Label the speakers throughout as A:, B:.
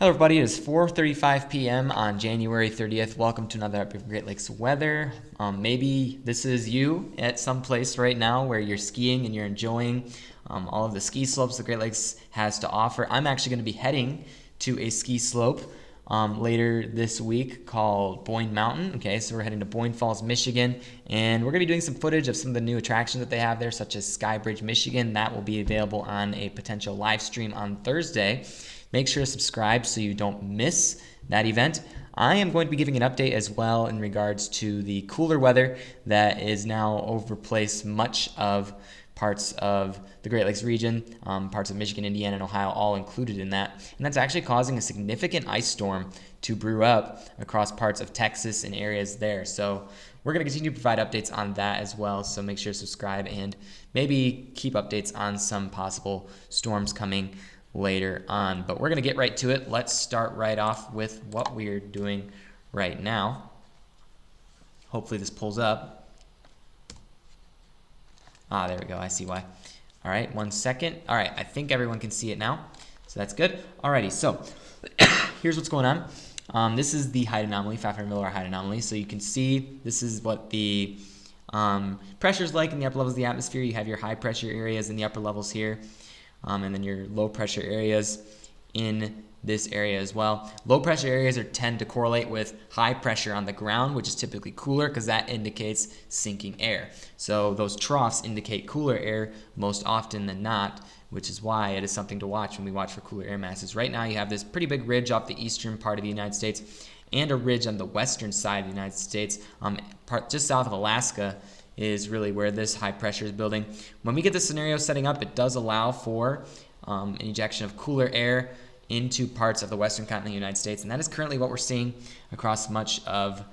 A: Hello everybody, it is 4:35 p.m. on January 30th. Welcome to another episode of Great Lakes weather. Maybe this is you at some place right now where you're skiing and you're enjoying all of the ski slopes the Great Lakes has to offer. I'm actually going to be heading to a ski slope later this week called Boyne Mountain. Okay, so we're heading to Boyne Falls, Michigan, and we're going to be doing some footage of some of the new attractions that they have there, such as Skybridge, Michigan. That will be available on a potential live stream on Thursday. Make sure to subscribe so you don't miss that event. I am going to be giving an update as well in regards to the cooler weather that is now overplaced much of parts of the Great Lakes region, parts of Michigan, Indiana, and Ohio, all included in that. And that's actually causing a significant ice storm to brew up across parts of Texas and areas there. So we're going to continue to provide updates on that as well. So make sure to subscribe and maybe keep updates on some possible storms coming later on. But we're going to get right to it. Let's start right off with what we're doing right now. Hopefully this pulls up. There we go. I see why. All right, 1 second. All right, I think everyone can see it now. So that's good. Alrighty, so here's what's going on. This is the height anomaly, 500 millibar height anomaly. So you can see this is what the pressure is like in the upper levels of the atmosphere. You have your high pressure areas in the upper levels here. And then your low pressure areas in this area as well. Low pressure areas tend to correlate with high pressure on the ground, which is typically cooler because that indicates sinking air. So those troughs indicate cooler air most often than not, which is why it is something to watch when we watch for cooler air masses. Right now you have this pretty big ridge off the eastern part of the United States and a ridge on the western side of the United States, just south of Alaska is really where this high pressure is building. When we get this scenario setting up, it does allow for an ejection of cooler air into parts of the western continent of the United States, and that is currently what we're seeing across much of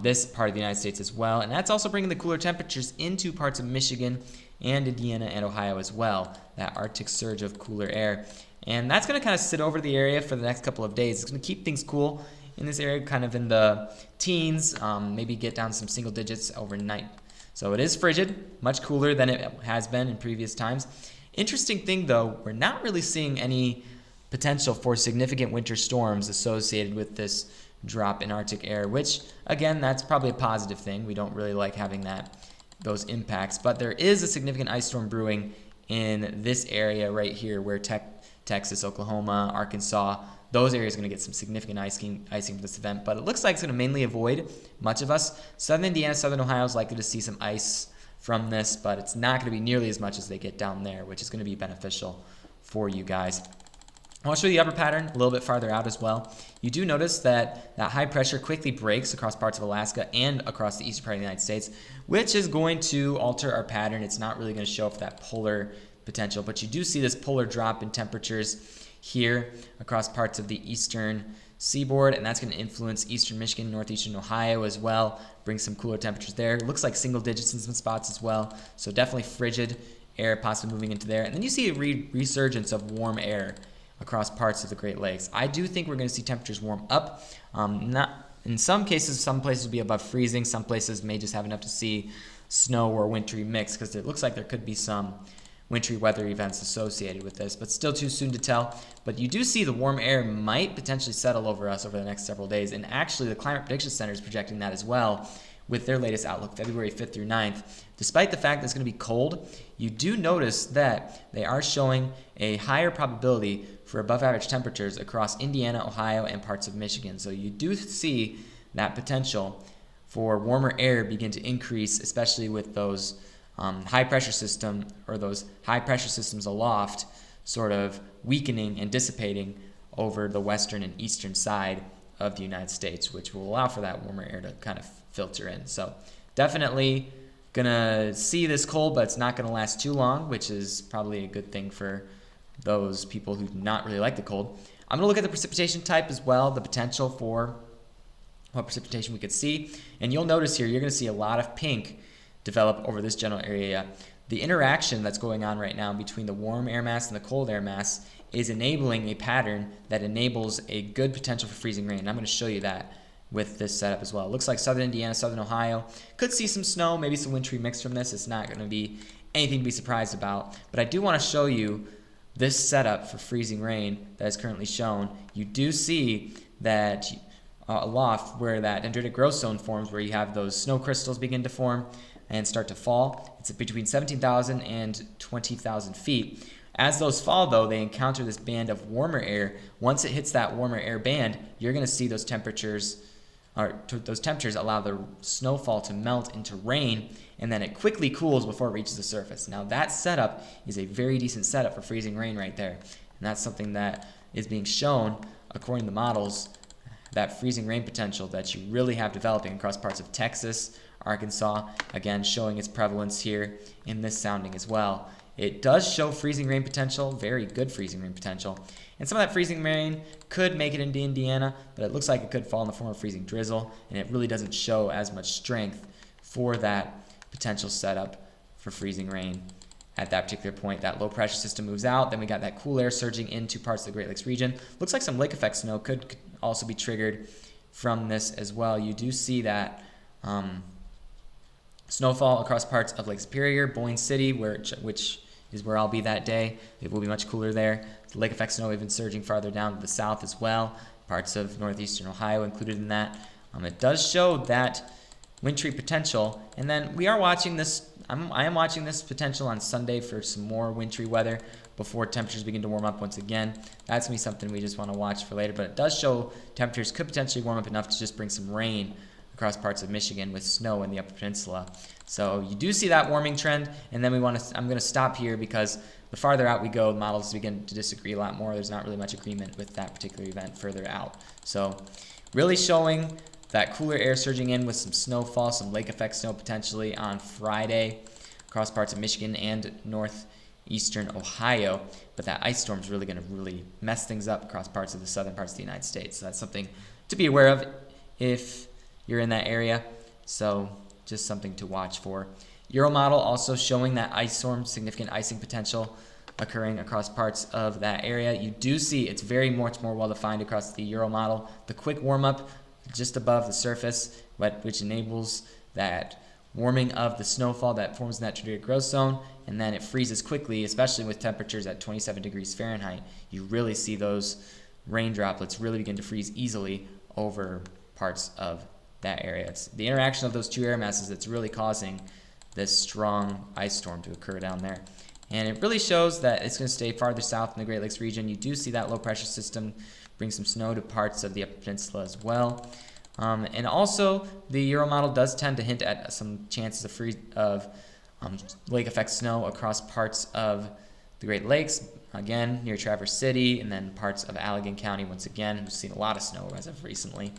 A: this part of the United States as well. And that's also bringing the cooler temperatures into parts of Michigan and Indiana and Ohio as well, that Arctic surge of cooler air. And that's going to kind of sit over the area for the next couple of days. It's going to keep things cool in this area, kind of in the teens, maybe get down some single digits overnight. So it is frigid, much cooler than it has been in previous times. Interesting thing though, we're not really seeing any potential for significant winter storms associated with this drop in Arctic air, which again, that's probably a positive thing. We don't really like having those impacts, but there is a significant ice storm brewing in this area right here where Texas, Oklahoma, Arkansas, those areas are going to get some significant icing for this event, but it looks like it's going to mainly avoid much of us. Southern Indiana, Southern Ohio is likely to see some ice from this, but it's not going to be nearly as much as they get down there, which is going to be beneficial for you guys. I want to show you the upper pattern a little bit farther out as well. You do notice that high pressure quickly breaks across parts of Alaska and across the eastern part of the United States, which is going to alter our pattern. It's not really going to show up that polar potential, but you do see this polar drop in temperatures here across parts of the eastern seaboard, and that's going to influence eastern Michigan, northeastern Ohio as well, bring some cooler temperatures there. It looks like single digits in some spots as well, so definitely frigid air possibly moving into there. And then you see a resurgence of warm air across parts of the Great Lakes. I do think we're going to see temperatures warm up. Not in some cases, some places will be above freezing. Some places may just have enough to see snow or wintry mix because it looks like there could be some wintry weather events associated with this, but still too soon to tell. But you do see the warm air might potentially settle over us over the next several days, and actually the Climate Prediction Center is projecting that as well with their latest outlook, February 5th through 9th. Despite the fact that it's going to be cold, you do notice that they are showing a higher probability for above average temperatures across Indiana, Ohio, and parts of Michigan. So you do see that potential for warmer air begin to increase, especially with those high pressure systems aloft sort of weakening and dissipating over the western and eastern side of the United States, which will allow for that warmer air to kind of filter in. So definitely gonna see this cold, but it's not gonna last too long, which is probably a good thing for those people who do not really like the cold. I'm gonna look at the precipitation type as well, the potential for what precipitation we could see, and you'll notice here you're gonna see a lot of pink develop over this general area. The interaction that's going on right now between the warm air mass and the cold air mass is enabling a pattern that enables a good potential for freezing rain. And I'm going to show you that with this setup as well. It looks like southern Indiana, southern Ohio could see some snow, maybe some wintry mix from this. It's not going to be anything to be surprised about, but I do want to show you this setup for freezing rain that is currently shown, you do see that aloft where that dendritic growth zone forms, where you have those snow crystals begin to form and start to fall. It's between 17,000 and 20,000 feet. As those fall, though, they encounter this band of warmer air. Once it hits that warmer air band, you're going to see those temperatures allow the snowfall to melt into rain, and then it quickly cools before it reaches the surface. Now that setup is a very decent setup for freezing rain right there, and that's something that is being shown according to the models, that freezing rain potential that you really have developing across parts of Texas, Arkansas, again showing its prevalence here in this sounding as well. It does show freezing rain potential, very good freezing rain potential. And some of that freezing rain could make it into Indiana, but it looks like it could fall in the form of freezing drizzle, and it really doesn't show as much strength for that potential setup for freezing rain at that particular point. That low pressure system moves out, then we got that cool air surging into parts of the Great Lakes region. Looks like some lake effect snow could also be triggered from this as well. You do see that snowfall across parts of Lake Superior, Boyne City, which is where I'll be that day. It will be much cooler there. The lake effect snow even surging farther down to the south as well. Parts of northeastern Ohio included in that. It does show that wintry potential. And then we are watching this. I am watching this potential on Sunday for some more wintry weather before temperatures begin to warm up once again. That's going to be something we just want to watch for later. But it does show temperatures could potentially warm up enough to just bring some rain across parts of Michigan with snow in the Upper Peninsula. So you do see that warming trend, and then I'm going to stop here because the farther out we go, the models begin to disagree a lot more. There's not really much agreement with that particular event further out. So really showing that cooler air surging in with some snowfall, some lake effect snow potentially on Friday across parts of Michigan and northeastern Ohio. But that ice storm is really going to really mess things up across parts of the southern parts of the United States. So that's something to be aware of if you're in that area. So just something to watch for. Euromodel also showing that ice storm, significant icing potential occurring across parts of that area. You do see it's very much more well defined across the Euromodel. The quick warm up just above the surface, which enables that warming of the snowfall that forms in that dendritic growth zone, and then it freezes quickly, especially with temperatures at 27 degrees Fahrenheit. You really see those rain droplets really begin to freeze easily over parts of that area. It's the interaction of those two air masses that's really causing this strong ice storm to occur down there. And it really shows that it's going to stay farther south in the Great Lakes region. You do see that low pressure system bring some snow to parts of the Upper Peninsula as well. And also, the Euromodel does tend to hint at some chances of lake effect snow across parts of the Great Lakes, again, near Traverse City, and then parts of Allegan County once again. We've seen a lot of snow as of recently.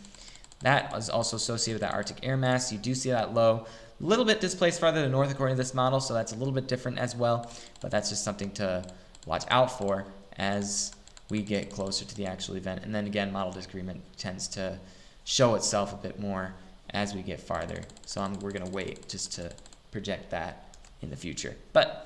A: That is also associated with that Arctic air mass. You do see that low, a little bit displaced farther to the north according to this model, so that's a little bit different as well, but that's just something to watch out for as we get closer to the actual event. And then again, model disagreement tends to show itself a bit more as we get farther, so we're going to wait just to project that in the future. But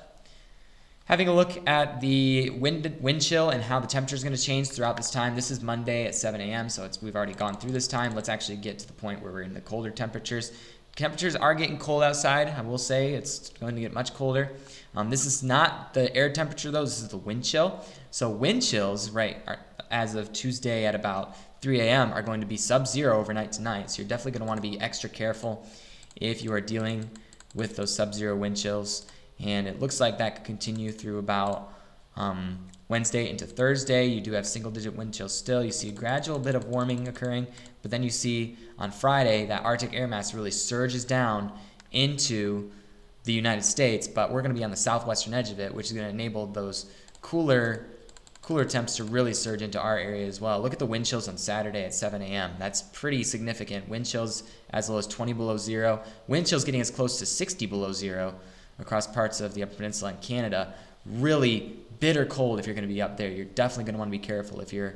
A: having a look at the wind chill and how the temperature is going to change throughout this time. This is Monday at 7 a.m., so we've already gone through this time. Let's actually get to the point where we're in the colder temperatures. Temperatures are getting cold outside. I will say it's going to get much colder. This is not the air temperature, though. This is the wind chill. So wind chills, as of Tuesday at about 3 a.m. are going to be sub-zero overnight tonight. So you're definitely going to want to be extra careful if you are dealing with those sub-zero wind chills. And it looks like that could continue through about Wednesday into Thursday. You do have single-digit wind chills still. You see a gradual bit of warming occurring, but then you see on Friday that Arctic air mass really surges down into the United States, but we're going to be on the southwestern edge of it, which is going to enable those cooler temps to really surge into our area as well. Look at the wind chills on Saturday at 7 a.m. That's pretty significant. Wind chills as low as 20 below zero. Wind chills getting as close to 60 below zero across parts of the Upper Peninsula and Canada. Really bitter cold if you're going to be up there. You're definitely going to want to be careful if you're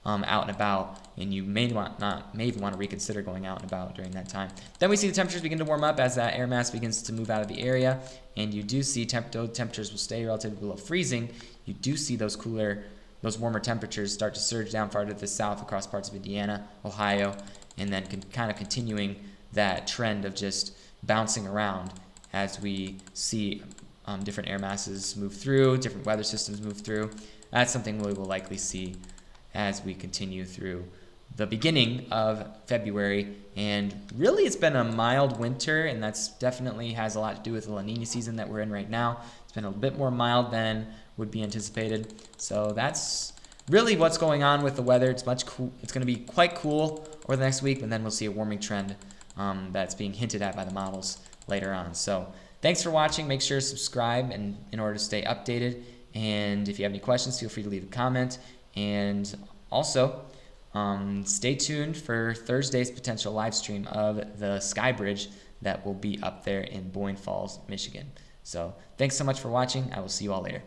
A: out and about, and you may even want to reconsider going out and about during that time. Then we see the temperatures begin to warm up as that air mass begins to move out of the area, and you do see temperatures will stay relatively below freezing. You do see those warmer temperatures start to surge down farther to the south across parts of Indiana, Ohio, and then kind of continuing that trend of just bouncing around as we see different air masses move through, different weather systems move through. That's something we will likely see as we continue through the beginning of February. And really, it's been a mild winter, and that's definitely has a lot to do with the La Nina season that we're in right now. It's been a bit more mild than would be anticipated. So that's really what's going on with the weather. It's much cool. It's going to be quite cool over the next week, and then we'll see a warming trend that's being hinted at by the models later on. So thanks for watching. Make sure to subscribe and in order to stay updated. And if you have any questions, feel free to leave a comment. And also, stay tuned for Thursday's potential live stream of the Sky Bridge that will be up there in Boyne Falls, Michigan. So thanks so much for watching. I will see you all later.